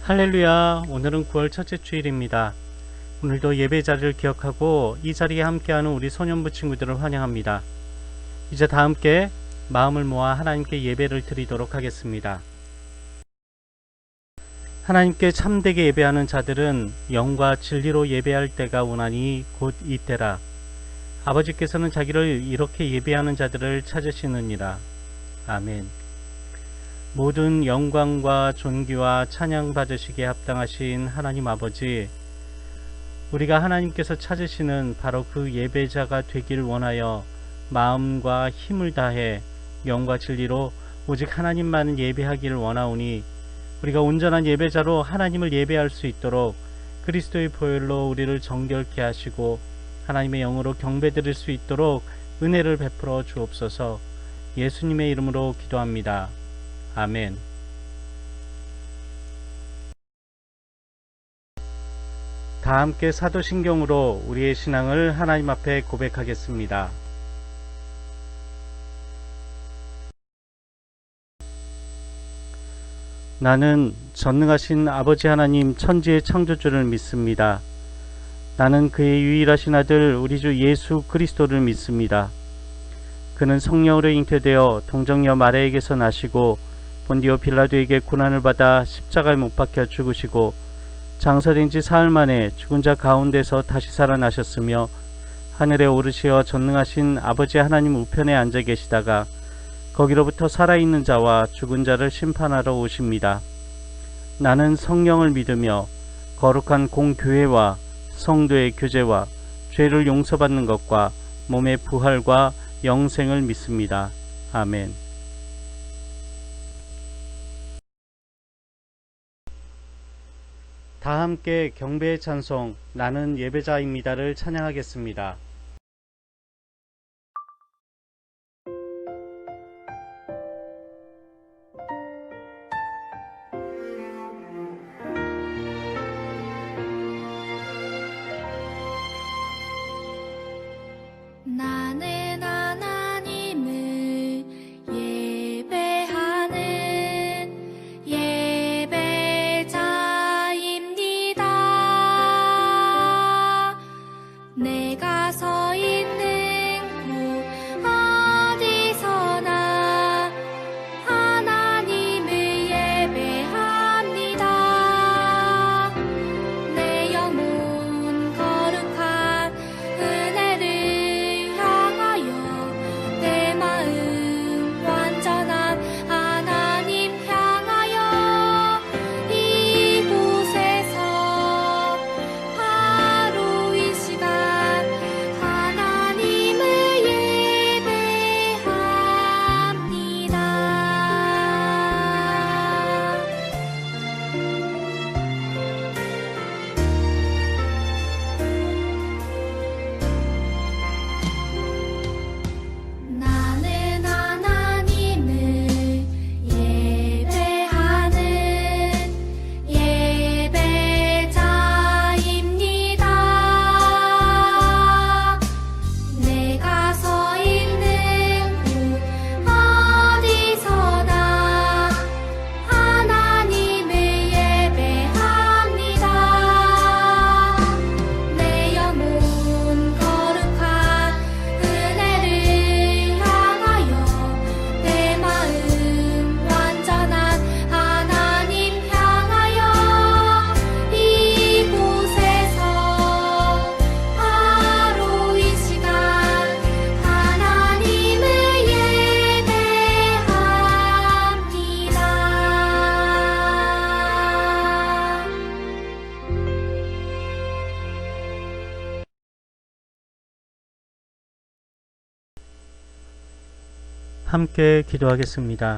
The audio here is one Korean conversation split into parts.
할렐루야. 오늘은 9월 첫째 주일입니다. 오늘도 예배 자리를 기억하고 이 자리에 함께하는 우리 소년부 친구들을 환영합니다. 이제 다 함께 마음을 모아 하나님께 예배를 드리도록 하겠습니다. 하나님께 참되게 예배하는 자들은 영과 진리로 예배할 때가 오나니 곧 이때라. 아버지께서는 자기를 이렇게 예배하는 자들을 찾으시느니라. 아멘. 모든 영광과 존귀와 찬양 받으시기에 합당하신 하나님 아버지, 우리가 하나님께서 찾으시는 바로 그 예배자가 되길 원하여 마음과 힘을 다해 영과 진리로 오직 하나님만 예배하기를 원하오니, 우리가 온전한 예배자로 하나님을 예배할 수 있도록 그리스도의 보혈로 우리를 정결케 하시고 하나님의 영으로 경배드릴 수 있도록 은혜를 베풀어 주옵소서. 예수님의 이름으로 기도합니다. 아멘. 다 함께 사도신경으로 우리의 신앙을 하나님 앞에 고백하겠습니다. 나는 전능하신 아버지 하나님 천지의 창조주를 믿습니다. 나는 그의 유일하신 아들 우리 주 예수 그리스도를 믿습니다. 그는 성령으로 잉태되어 동정녀 마리아에게서 나시고 본디오 빌라도에게 고난을 받아 십자가에 못 박혀 죽으시고 장사된 지 사흘 만에 죽은 자 가운데서 다시 살아나셨으며 하늘에 오르시어 전능하신 아버지 하나님 우편에 앉아 계시다가 거기로부터 살아있는 자와 죽은 자를 심판하러 오십니다. 나는 성령을 믿으며 거룩한 공교회와 성도의 교제와 죄를 용서받는 것과 몸의 부활과 영생을 믿습니다. 아멘. 다 함께 경배의 찬송 나는 예배자입니다를 찬양하겠습니다. 나는 하나님을 예배하는 예배자입니다. 내가 서 있는 곳 어디서나 하나님을 예배합니다. 내 영혼 거룩한 은혜를 내 마음 완전한 하나님 향하여 이곳에서 바로 이 시간 하나님을 예배합니다. 나는 하나님을 예배하는 예배자입니다. 내가 서 있는 곳 어디서나 하나님을 예배합니다. 내 영혼 거룩한 은혜를 향하여 내 마음 완전한 하나님 향하여 이곳에서 바로 이 시간 하나님을 예배합니다. 함께 기도하겠습니다.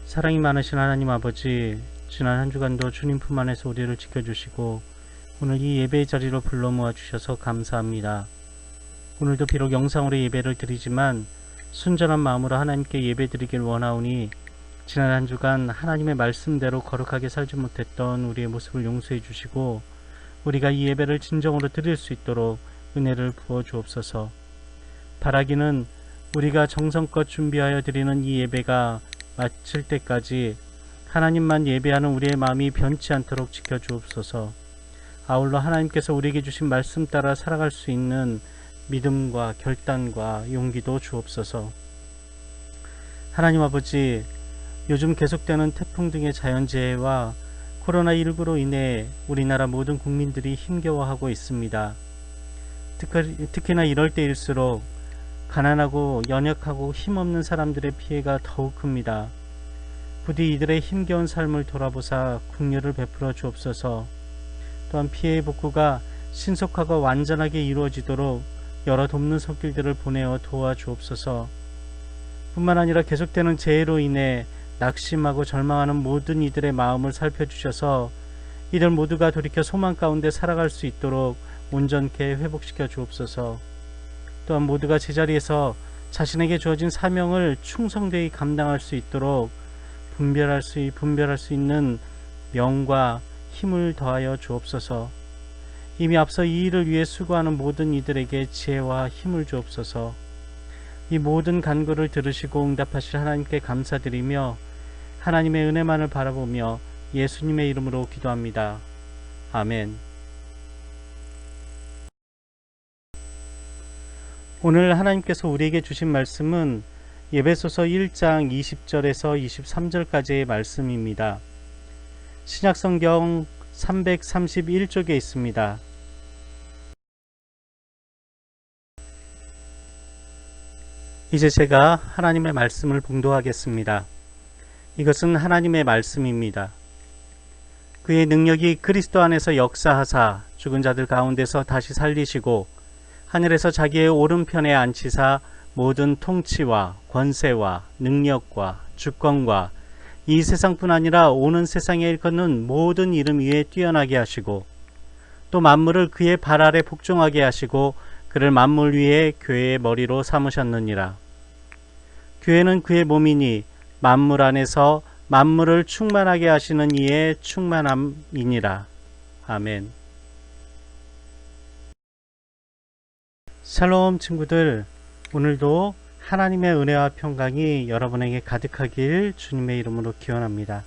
사랑이 많으신 하나님 아버지, 지난 한 주간도 주님 품 안에서 우리를 지켜주시고 오늘 이 예배의 자리로 불러 모아주셔서 감사합니다. 오늘도 비록 영상으로 예배를 드리지만 순전한 마음으로 하나님께 예배 드리길 원하오니 지난 한 주간 하나님의 말씀대로 거룩하게 살지 못했던 우리의 모습을 용서해 주시고 우리가 이 예배를 진정으로 드릴 수 있도록 은혜를 부어 주옵소서. 바라기는 우리가 정성껏 준비하여 드리는 이 예배가 마칠 때까지 하나님만 예배하는 우리의 마음이 변치 않도록 지켜주옵소서. 아울러 하나님께서 우리에게 주신 말씀 따라 살아갈 수 있는 믿음과 결단과 용기도 주옵소서. 하나님 아버지, 요즘 계속되는 태풍 등의 자연재해와 코로나19로 인해 우리나라 모든 국민들이 힘겨워하고 있습니다. 특히나 이럴 때일수록 가난하고 연약하고 힘없는 사람들의 피해가 더욱 큽니다. 부디 이들의 힘겨운 삶을 돌아보사 긍휼을 베풀어 주옵소서. 또한 피해의 복구가 신속하고 완전하게 이루어지도록 여러 돕는 손길들을 보내어 도와주옵소서. 뿐만 아니라 계속되는 재해로 인해 낙심하고 절망하는 모든 이들의 마음을 살펴주셔서 이들 모두가 돌이켜 소망 가운데 살아갈 수 있도록 온전케 회복시켜 주옵소서. 또한 모두가 제자리에서 자신에게 주어진 사명을 충성되이 감당할 수 있도록 분별할 수 있는 명과 힘을 더하여 주옵소서. 이미 앞서 이 일을 위해 수고하는 모든 이들에게 지혜와 힘을 주옵소서. 이 모든 간구를 들으시고 응답하실 하나님께 감사드리며 하나님의 은혜만을 바라보며 예수님의 이름으로 기도합니다. 아멘. 오늘 하나님께서 우리에게 주신 말씀은 에베소서 1장 20절에서 23절까지의 말씀입니다. 신약성경 331쪽에 있습니다. 이제 제가 하나님의 말씀을 봉독하겠습니다. 이것은 하나님의 말씀입니다. 그의 능력이 그리스도 안에서 역사하사 죽은 자들 가운데서 다시 살리시고 하늘에서 자기의 오른편에 앉히사 모든 통치와 권세와 능력과 주권과 이 세상뿐 아니라 오는 세상에 일컫는 모든 이름 위에 뛰어나게 하시고 또 만물을 그의 발 아래 복종하게 하시고 그를 만물 위에 교회의 머리로 삼으셨느니라. 교회는 그의 몸이니 만물 안에서 만물을 충만하게 하시는 이의 충만함이니라. 아멘. 샬롬 친구들, 오늘도 하나님의 은혜와 평강이 여러분에게 가득하길 주님의 이름으로 기원합니다.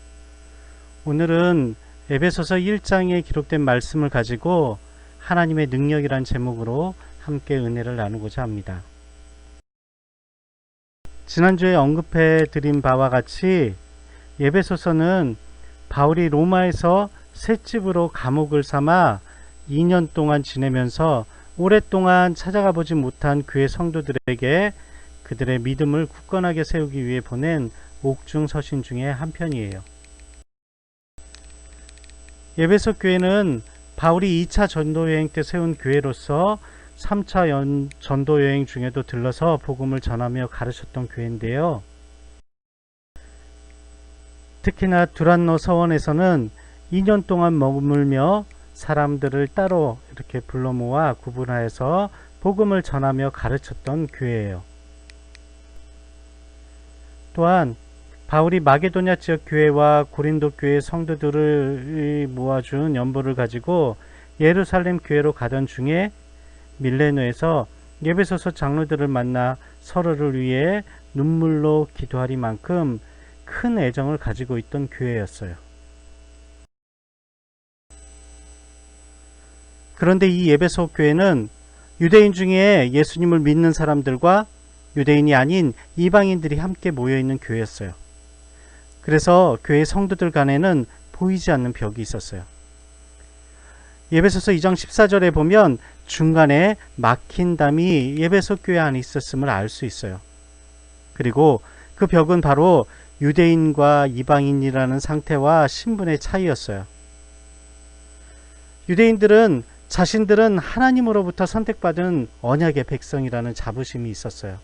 오늘은 에베소서 1장에 기록된 말씀을 가지고 하나님의 능력이란 제목으로 함께 은혜를 나누고자 합니다. 지난주에 언급해 드린 바와 같이 에베소서는 바울이 로마에서 셋집으로 감옥을 삼아 2년 동안 지내면서 오랫동안 찾아가 보지 못한 교회 성도들에게 그들의 믿음을 굳건하게 세우기 위해 보낸 옥중 서신 중에 한 편이에요. 에베소 교회는 바울이 2차 전도여행 때 세운 교회로서 3차 전도여행 중에도 들러서 복음을 전하며 가르쳤던 교회인데요. 특히나 두란노 서원에서는 2년 동안 머물며 사람들을 따로 이렇게 불러 모아 구분하여서 복음을 전하며 가르쳤던 교회예요. 또한 바울이 마게도냐 지역 교회와 고린도 교회 성도들을 모아준 연보를 가지고 예루살렘 교회로 가던 중에 밀레노에서 에베소서 장로들을 만나 서로를 위해 눈물로 기도하리만큼 큰 애정을 가지고 있던 교회였어요. 그런데 이 에베소 교회는 유대인 중에 예수님을 믿는 사람들과 유대인이 아닌 이방인들이 함께 모여있는 교회였어요. 그래서 교회 성도들 간에는 보이지 않는 벽이 있었어요. 에베소서 2장 14절에 보면 중간에 막힌 담이 에베소 교회 안에 있었음을 알 수 있어요. 그리고 그 벽은 바로 유대인과 이방인이라는 상태와 신분의 차이였어요. 유대인들은 자신들은 하나님으로부터 선택받은 언약의 백성이라는 자부심이 있었어요.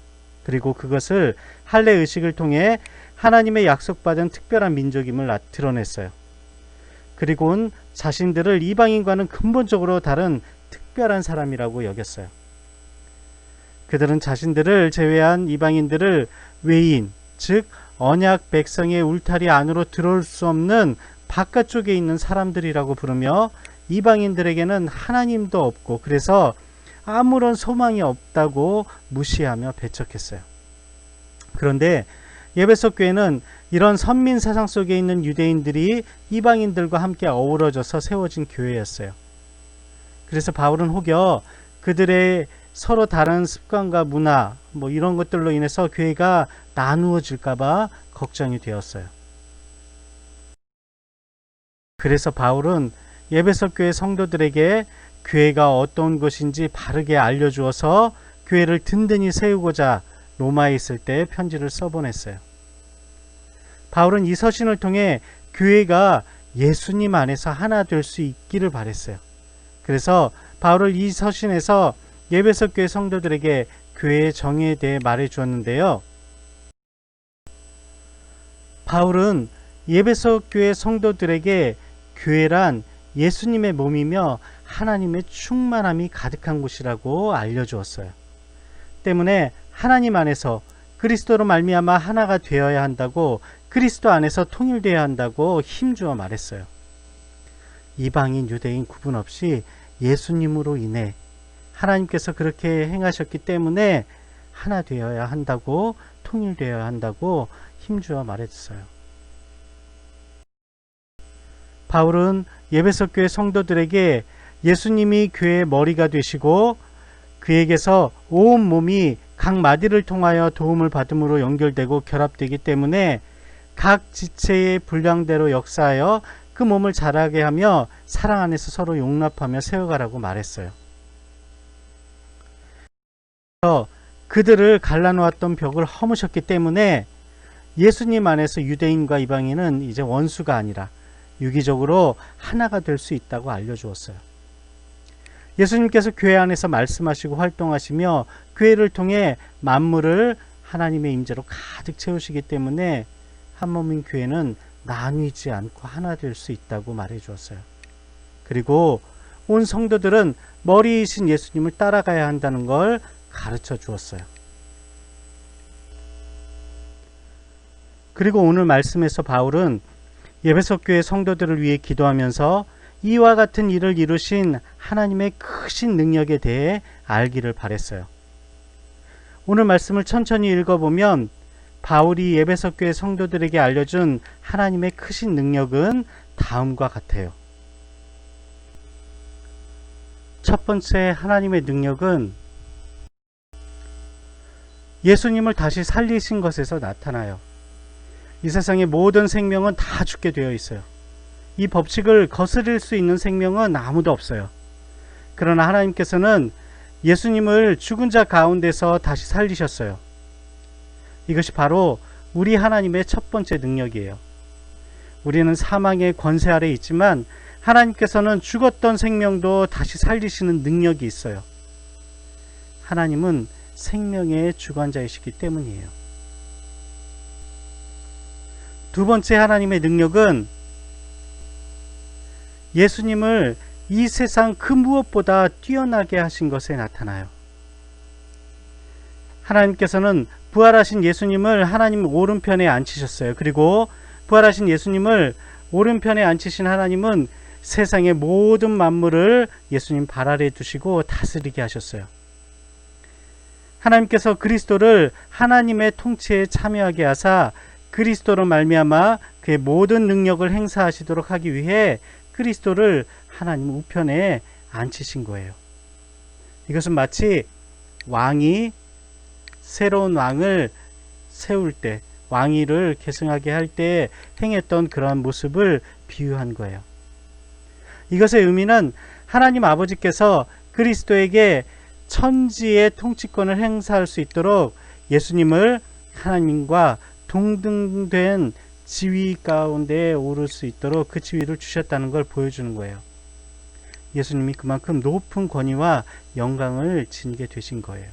그리고 그것을 할례 의식을 통해 하나님의 약속받은 특별한 민족임을 드러냈어요. 그리고는 자신들을 이방인과는 근본적으로 다른 특별한 사람이라고 여겼어요. 그들은 자신들을 제외한 이방인들을 외인, 즉 언약 백성의 울타리 안으로 들어올 수 없는 바깥쪽에 있는 사람들이라고 부르며 이방인들에게는 하나님도 없고 그래서 아무런 소망이 없다고 무시하며 배척했어요. 그런데 에베소 교회는 이런 선민 사상 속에 있는 유대인들이 이방인들과 함께 어우러져서 세워진 교회였어요. 그래서 바울은 혹여 그들의 서로 다른 습관과 문화 이런 것들로 인해서 교회가 나누어질까봐 걱정이 되었어요. 그래서 바울은 에베소 교회 성도들에게 교회가 어떤 것인지 바르게 알려주어서 교회를 든든히 세우고자 로마에 있을 때 편지를 써보냈어요. 바울은 이 서신을 통해 교회가 예수님 안에서 하나 될 수 있기를 바랬어요. 그래서 바울은 이 서신에서 에베소 교회 성도들에게 교회의 정의에 대해 말해 주었는데요. 바울은 에베소 교회 성도들에게 교회란 예수님의 몸이며 하나님의 충만함이 가득한 곳이라고 알려주었어요. 때문에 하나님 안에서 그리스도로 말미암아 하나가 되어야 한다고, 그리스도 안에서 통일되어야 한다고 힘주어 말했어요. 이방인 유대인 구분 없이 예수님으로 인해 하나님께서 그렇게 행하셨기 때문에 하나 되어야 한다고, 통일되어야 한다고 힘주어 말했어요. 바울은 에베소 교회 성도들에게 예수님이 교회의 머리가 되시고 그에게서 온 몸이 각 마디를 통하여 도움을 받음으로 연결되고 결합되기 때문에 각 지체의 분량대로 역사하여 그 몸을 자라게 하며 사랑 안에서 서로 용납하며 세워가라고 말했어요. 그들을 갈라놓았던 벽을 허무셨기 때문에 예수님 안에서 유대인과 이방인은 이제 원수가 아니라 유기적으로 하나가 될 수 있다고 알려주었어요. 예수님께서 교회 안에서 말씀하시고 활동하시며 교회를 통해 만물을 하나님의 임재로 가득 채우시기 때문에 한 몸인 교회는 나뉘지 않고 하나 될 수 있다고 말해 주었어요. 그리고 온 성도들은 머리이신 예수님을 따라가야 한다는 걸 가르쳐 주었어요. 그리고 오늘 말씀에서 바울은 에베소 교회 성도들을 위해 기도하면서 이와 같은 일을 이루신 하나님의 크신 능력에 대해 알기를 바랬어요. 오늘 말씀을 천천히 읽어보면 바울이 에베소 교회 성도들에게 알려준 하나님의 크신 능력은 다음과 같아요. 첫 번째 하나님의 능력은 예수님을 다시 살리신 것에서 나타나요. 이 세상의 모든 생명은 다 죽게 되어 있어요. 이 법칙을 거스릴 수 있는 생명은 아무도 없어요. 그러나 하나님께서는 예수님을 죽은 자 가운데서 다시 살리셨어요. 이것이 바로 우리 하나님의 첫 번째 능력이에요. 우리는 사망의 권세 아래 있지만 하나님께서는 죽었던 생명도 다시 살리시는 능력이 있어요. 하나님은 생명의 주관자이시기 때문이에요. 두 번째 하나님의 능력은 예수님을 이 세상 그 무엇보다 뛰어나게 하신 것에 나타나요. 하나님께서는 부활하신 예수님을 하나님 오른편에 앉히셨어요. 그리고 부활하신 예수님을 오른편에 앉히신 하나님은 세상의 모든 만물을 예수님 발 아래에 두시고 다스리게 하셨어요. 하나님께서 그리스도를 하나님의 통치에 참여하게 하사 그리스도로 말미암아 그의 모든 능력을 행사하시도록 하기 위해 그리스도를 하나님 우편에 앉히신 거예요. 이것은 마치 왕이 새로운 왕을 세울 때, 왕위를 계승하게 할 때 행했던 그러한 모습을 비유한 거예요. 이것의 의미는 하나님 아버지께서 그리스도에게 천지의 통치권을 행사할 수 있도록 예수님을 하나님과 동등된 지위 가운데 오를 수 있도록 그 지위를 주셨다는 걸 보여주는 거예요. 예수님이 그만큼 높은 권위와 영광을 지니게 되신 거예요.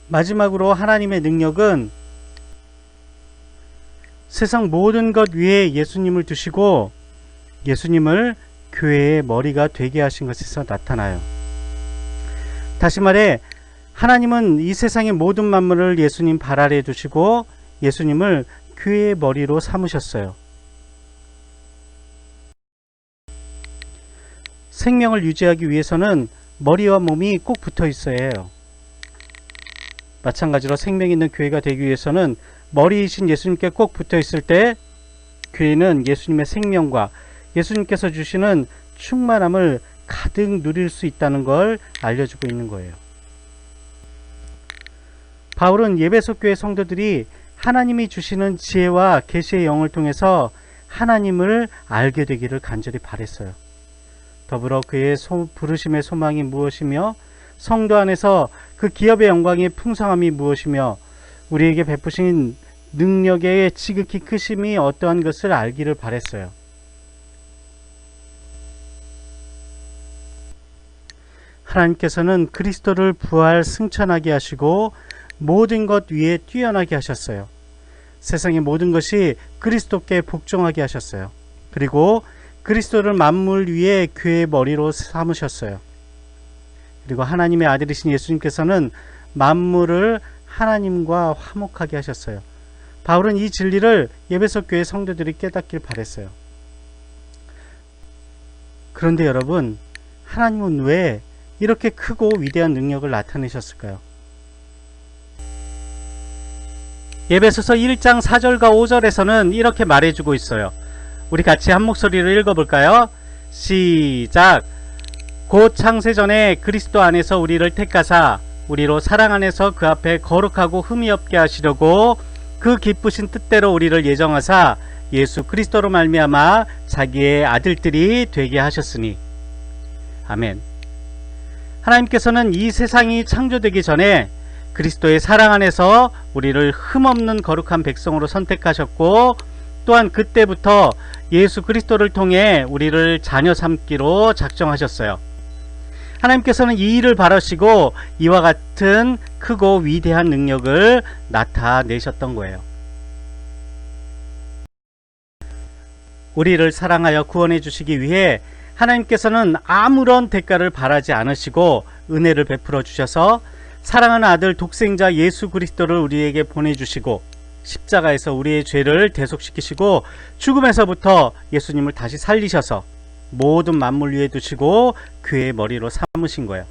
마지막으로 하나님의 능력은 세상 모든 것 위에 예수님을 두시고 예수님을 교회의 머리가 되게 하신 것에서 나타나요. 다시 말해 하나님은 이 세상의 모든 만물을 예수님 발 아래에 두시고 예수님을 교회의 머리로 삼으셨어요. 생명을 유지하기 위해서는 머리와 몸이 꼭 붙어 있어야 해요. 마찬가지로 생명 있는 교회가 되기 위해서는 머리이신 예수님께 꼭 붙어 있을 때 교회는 예수님의 생명과 예수님께서 주시는 충만함을 가득 누릴 수 있다는 걸 알려주고 있는 거예요. 바울은 예배소 교회 성도들이 하나님이 주시는 지혜와 계시의 영을 통해서 하나님을 알게 되기를 간절히 바랬어요. 더불어 그의 부르심의 소망이 무엇이며 성도 안에서 그 기업의 영광의 풍성함이 무엇이며 우리에게 베푸신 능력의 지극히 크심이 어떠한 것을 알기를 바랬어요. 하나님께서는 그리스도를 부활 승천하게 하시고 모든 것 위에 뛰어나게 하셨어요. 세상의 모든 것이 그리스도께 복종하게 하셨어요. 그리고 그리스도를 만물 위에 교회의 머리로 삼으셨어요. 그리고 하나님의 아들이신 예수님께서는 만물을 하나님과 화목하게 하셨어요. 바울은 이 진리를 예배소 교회 성도들이 깨닫길 바랬어요. 그런데 여러분, 하나님은 왜 이렇게 크고 위대한 능력을 나타내셨을까요? 예배소서 1장 4절과 5절에서는 이렇게 말해주고 있어요. 우리 같이 한 목소리로 읽어볼까요? 시작! 곧 창세전에 그리스도 안에서 우리를 택하사 우리로 사랑 안에서 그 앞에 거룩하고 흠이 없게 하시려고 그 기쁘신 뜻대로 우리를 예정하사 예수 그리스도로 말미암아 자기의 아들들이 되게 하셨으니. 아멘. 하나님께서는 이 세상이 창조되기 전에 그리스도의 사랑 안에서 우리를 흠없는 거룩한 백성으로 선택하셨고, 또한 그때부터 예수 그리스도를 통해 우리를 자녀 삼기로 작정하셨어요. 하나님께서는 이 일을 바라시고 이와 같은 크고 위대한 능력을 나타내셨던 거예요. 우리를 사랑하여 구원해 주시기 위해 하나님께서는 아무런 대가를 바라지 않으시고 은혜를 베풀어 주셔서 사랑하는 아들 독생자 예수 그리스도를 우리에게 보내주시고 십자가에서 우리의 죄를 대속시키시고 죽음에서부터 예수님을 다시 살리셔서 모든 만물 위에 두시고 교회의 머리로 삼으신 거예요.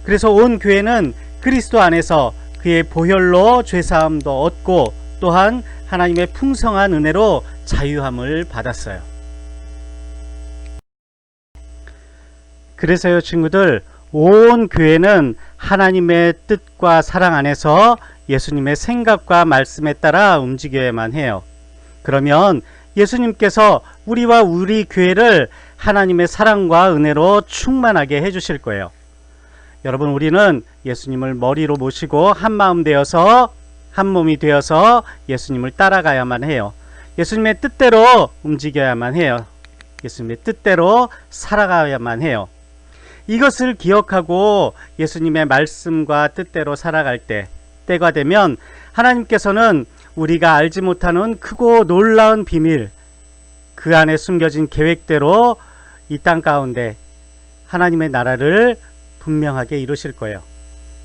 그래서 온 교회는 그리스도 안에서 그의 보혈로 죄사함도 얻고 또한 하나님의 풍성한 은혜로 자유함을 받았어요. 그래서요 친구들, 온 교회는 하나님의 뜻과 사랑 안에서 예수님의 생각과 말씀에 따라 움직여야만 해요. 그러면 예수님께서 우리와 우리 교회를 하나님의 사랑과 은혜로 충만하게 해주실 거예요. 여러분, 우리는 예수님을 머리로 모시고 한 마음 되어서 한 몸이 되어서 예수님을 따라가야만 해요. 예수님의 뜻대로 움직여야만 해요. 예수님의 뜻대로 살아가야만 해요. 이것을 기억하고 예수님의 말씀과 뜻대로 살아갈 때가 되면 하나님께서는 우리가 알지 못하는 크고 놀라운 비밀, 그 안에 숨겨진 계획대로 이 땅 가운데 하나님의 나라를 분명하게 이루실 거예요.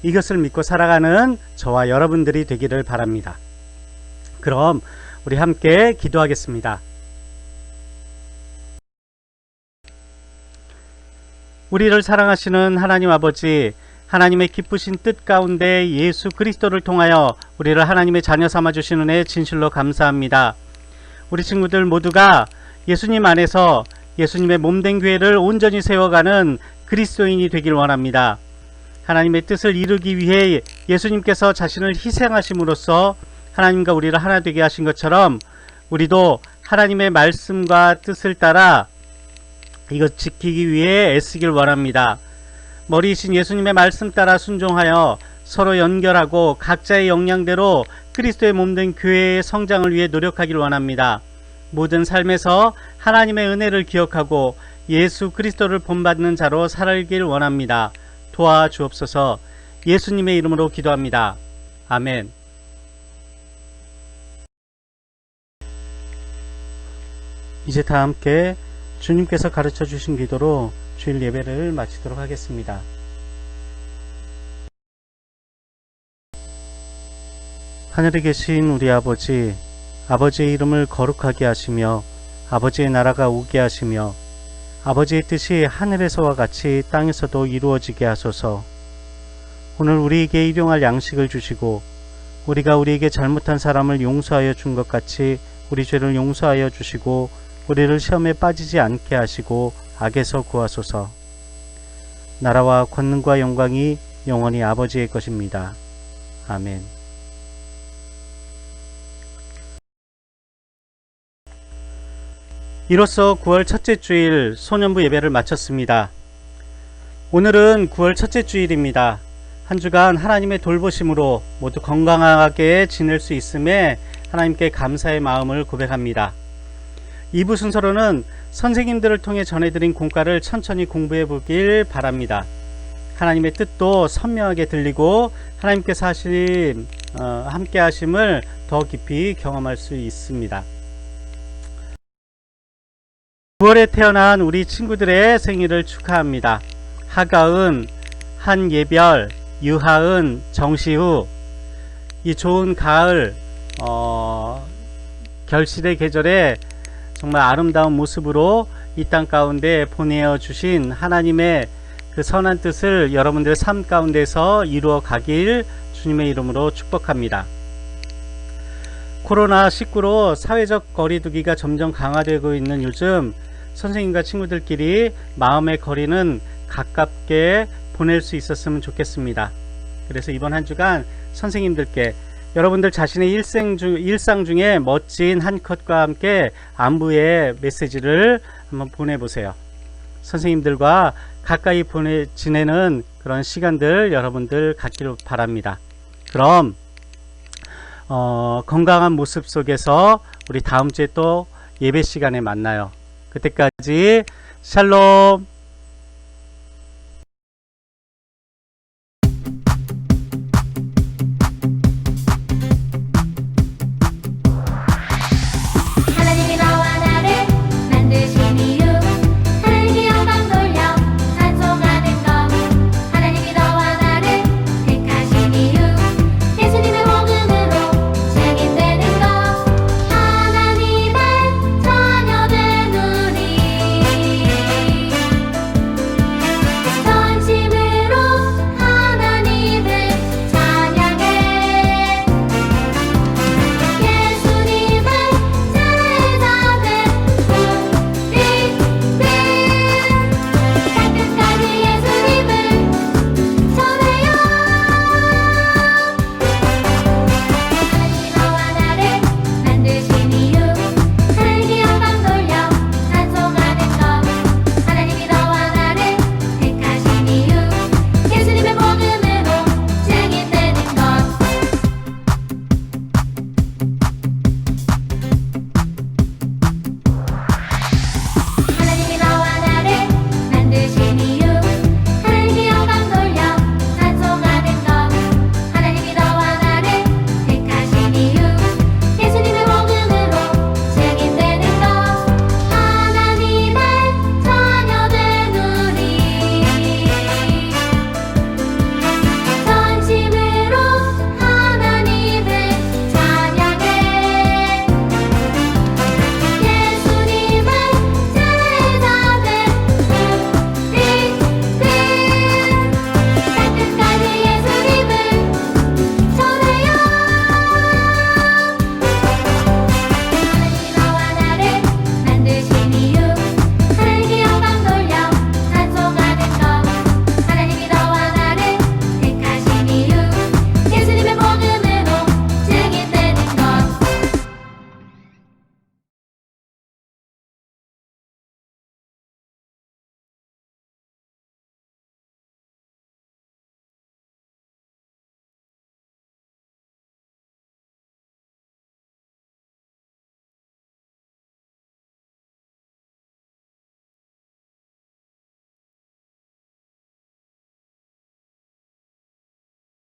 이것을 믿고 살아가는 저와 여러분들이 되기를 바랍니다. 그럼 우리 함께 기도하겠습니다. 우리를 사랑하시는 하나님 아버지, 하나님의 기쁘신 뜻 가운데 예수 그리스도를 통하여 우리를 하나님의 자녀 삼아 주시는 은혜 진실로 감사합니다. 우리 친구들 모두가 예수님 안에서 예수님의 몸된 교회를 온전히 세워가는 그리스도인이 되길 원합니다. 하나님의 뜻을 이루기 위해 예수님께서 자신을 희생하심으로써 하나님과 우리를 하나 되게 하신 것처럼 우리도 하나님의 말씀과 뜻을 따라 이것 지키기 위해 애쓰길 원합니다. 머리이신 예수님의 말씀 따라 순종하여 서로 연결하고 각자의 역량대로 그리스도의 몸된 교회의 성장을 위해 노력하길 원합니다. 모든 삶에서 하나님의 은혜를 기억하고 예수 그리스도를 본받는 자로 살길 원합니다. 도와주옵소서. 예수님의 이름으로 기도합니다. 아멘. 이제 다 함께 주님께서 가르쳐 주신 기도로 주일 예배를 마치도록 하겠습니다. 하늘에 계신 우리 아버지, 아버지의 이름을 거룩하게 하시며 아버지의 나라가 오게 하시며 아버지의 뜻이 하늘에서와 같이 땅에서도 이루어지게 하소서. 오늘 우리에게 일용할 양식을 주시고 우리가 우리에게 잘못한 사람을 용서하여 준 것 같이 우리 죄를 용서하여 주시고 우리를 시험에 빠지지 않게 하시고 악에서 구하소서. 나라와 권능과 영광이 영원히 아버지의 것입니다. 아멘. 이로써 9월 첫째 주일 소년부 예배를 마쳤습니다. 오늘은 9월 첫째 주일입니다. 한 주간 하나님의 돌보심으로 모두 건강하게 지낼 수 있음에 하나님께 감사의 마음을 고백합니다. 2부 순서로는 선생님들을 통해 전해드린 공과를 천천히 공부해 보길 바랍니다. 하나님의 뜻도 선명하게 들리고 하나님께서 함께 하심을 더 깊이 경험할 수 있습니다. 9월에 태어난 우리 친구들의 생일을 축하합니다. 하가은, 한예별, 유하은, 정시우. 이 좋은 가을 결실의 계절에 정말 아름다운 모습으로 이 땅 가운데 보내어 주신 하나님의 그 선한 뜻을 여러분들의 삶 가운데서 이루어 가길 주님의 이름으로 축복합니다. 코로나19로 사회적 거리두기가 점점 강화되고 있는 요즘 선생님과 친구들끼리 마음의 거리는 가깝게 보낼 수 있었으면 좋겠습니다. 그래서 이번 한 주간 선생님들께 여러분들 자신의 일상 중에 멋진 한 컷과 함께 안부의 메시지를 한번 보내보세요. 선생님들과 가까이 지내는 그런 시간들 여러분들 갖기를 바랍니다. 그럼 건강한 모습 속에서 우리 다음 주에 또 예배 시간에 만나요. 그때까지 샬롬.